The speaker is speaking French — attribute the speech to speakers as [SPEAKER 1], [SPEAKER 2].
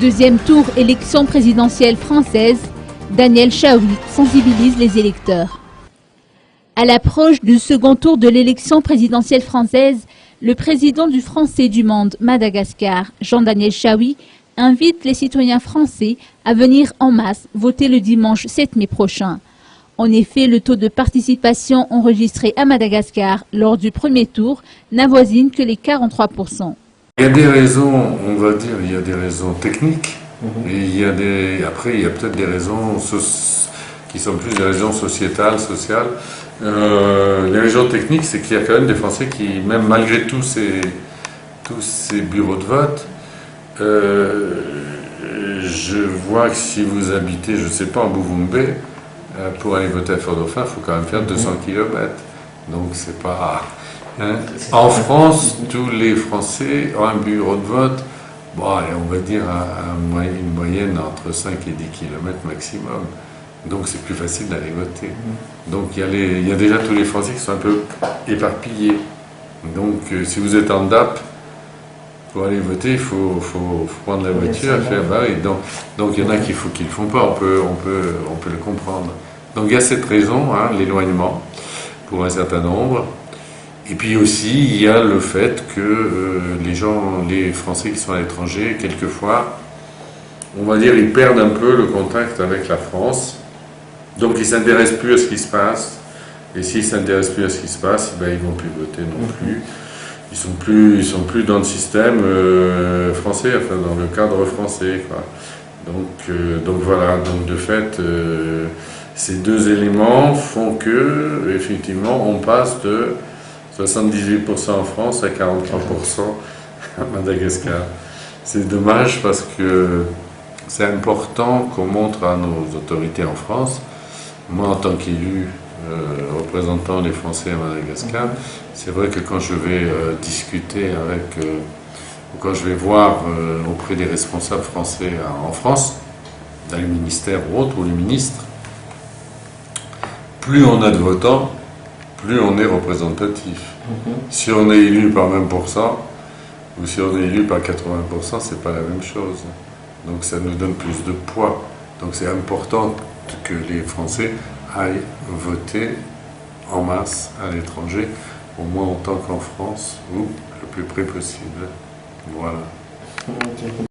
[SPEAKER 1] Deuxième tour, élection présidentielle française, Daniel Chaoui sensibilise les électeurs. À l'approche du second tour de l'élection présidentielle française, le président du Français du Monde, Madagascar, Jean-Daniel Chaoui, invite les citoyens français à venir en masse voter le dimanche 7 mai prochain. En effet, le taux de participation enregistré à Madagascar lors du premier tour n'avoisine que les 43%.
[SPEAKER 2] Il y a des raisons, on va dire, il y a des raisons techniques, et après il y a peut-être des raisons qui sont plus des raisons sociétales, sociales. Les raisons techniques, c'est qu'il y a quand même des Français qui, même malgré tous ces bureaux de vote, je vois que si vous habitez, je ne sais pas, en Bouvoumbe, pour aller voter à Fort-Dauphin, il faut quand même faire 200 km. Donc c'est pas... Hein. En France, tous les Français ont un bureau de vote, bon, allez, on va dire une moyenne entre 5 et 10 km maximum. Donc c'est plus facile d'aller voter. Donc il y a déjà tous les Français qui sont un peu éparpillés. Donc si vous êtes en DAP, pour aller voter, il faut prendre la voiture et faire... Bah oui, donc il y en a qui ne le font pas, on peut le comprendre. Donc il y a cette raison, hein, l'éloignement, pour un certain nombre. Et puis aussi, il y a le fait que les Français qui sont à l'étranger, quelquefois, on va dire, ils perdent un peu le contact avec la France. Donc ils ne s'intéressent plus à ce qui se passe. Et s'ils ne s'intéressent plus à ce qui se passe, ben, ils ne vont plus voter non plus. Ils sont plus dans le système français, enfin dans le cadre français, quoi. Donc voilà, donc de fait, ces deux éléments font que, effectivement, on passe de 78% en France à 43% à Madagascar. C'est dommage parce que c'est important qu'on montre à nos autorités en France, moi en tant qu'élu représentant les Français à Madagascar, c'est vrai que quand je vais discuter avec, ou quand je vais voir auprès des responsables français en France, dans les ministères ou autres, ou les ministres, plus on a de votants, plus on est représentatif. Si on est élu par 20%, ou si on est élu par 80%, c'est pas la même chose. Donc ça nous donne plus de poids. Donc c'est important que les Français aillent voter en masse à l'étranger, au moins autant qu'en France, ou le plus près possible. Voilà.